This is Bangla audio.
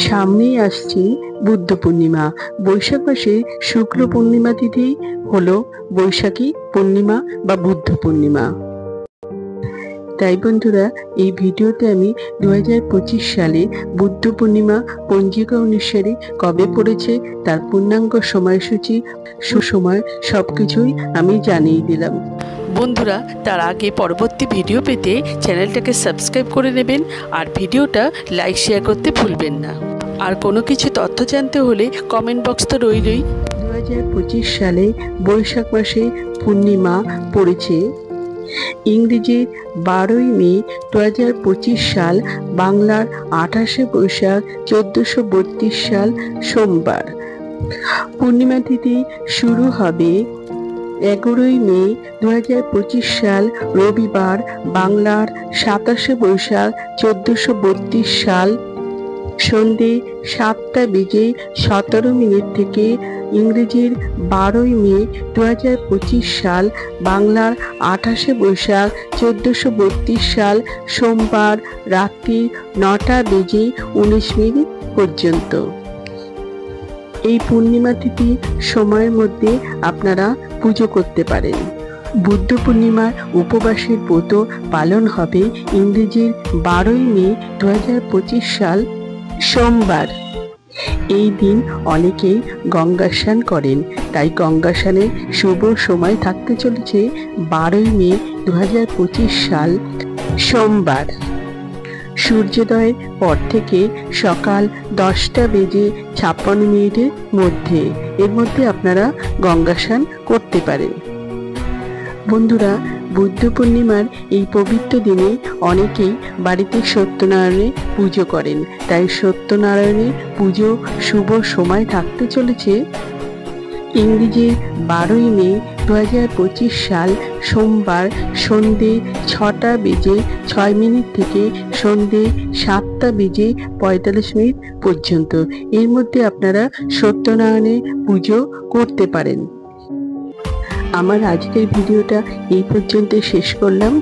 সামনেই আসছে বুদ্ধ পূর্ণিমা। বৈশাখ মাসে শুক্ল পূর্ণিমা তিথি হলো বৈশাখী পূর্ণিমা বা বুদ্ধ পূর্ণিমা। তাই বন্ধুরা, এই ভিডিওতে আমি 2025 সালে বুদ্ধ পূর্ণিমা পঞ্জিকা অনুসারে কবে পড়েছে তার পূর্ণাঙ্গ সময়সূচি, সুসময় সবকিছুই আমি জানিয়ে দিলাম। বন্ধুরা, তার আগে পরবর্তী ভিডিও পেতে চ্যানেলটাকে সাবস্ক্রাইব করে নেবেন আর ভিডিওটা লাইক শেয়ার করতে ভুলবেন না। আর কোনো কিছু তথ্য জানতে হলে কমেন্ট বক্স তো রইলই। 2025 সালে বৈশাখ মাসে পূর্ণিমা পড়েছে ইংরেজির 12ই মে 2025 সাল, বাংলার 28শে বৈশাখ 1432 সাল সোমবার। পূর্ণিমা তিথি শুরু হবে 11ই মে 2025 সাল রবিবার, বাংলার 27শে বৈশাখ 1432 সাল সন্ধে 7:17 থেকে, ইংরেজির 12ই মে 2025 সাল, বাংলার 28শে বৈশাখ 1432 সাল সোমবার রাত্রি 9:19 পর্যন্ত। এই পূর্ণিমা তিথি সময়ের মধ্যে আপনারা পুজো করতে পারেন। বুদ্ধ পূর্ণিমার উপবাসের ব্রত পালন হবে ইংরেজির 12ই মে 2025 সাল সোমবার। এই দিন অনেকেই গঙ্গা স্নান করেন, তাই গঙ্গা স্নানের শুভ সময় থাকতে চলেছে 12ই মে 2025 সাল সোমবার। সূর্যোদয়ের পর থেকে সকাল 10:56 মধ্যে এর মধ্যে আপনারা গঙ্গা স্নান করতে পারেন। বন্ধুরা, বুদ্ধ পূর্ণিমার এই পবিত্র দিনে অনেকেই বাড়িতে সত্যনারায়ণের পুজো করেন, তাই সত্যনারায়ণের পুজো শুভ সময় থাকতে চলেছে ইংরেজির 12ই মে 2025 সাল সোমবার সন্ধে 6:06 থেকে সন্ধে 7:45 পর্যন্ত। এর মধ্যে আপনারা সত্যনারায়ণের পুজো করতে পারেন। আমার আজকের ভিডিওটা এই পর্যন্ত শেষ করলাম।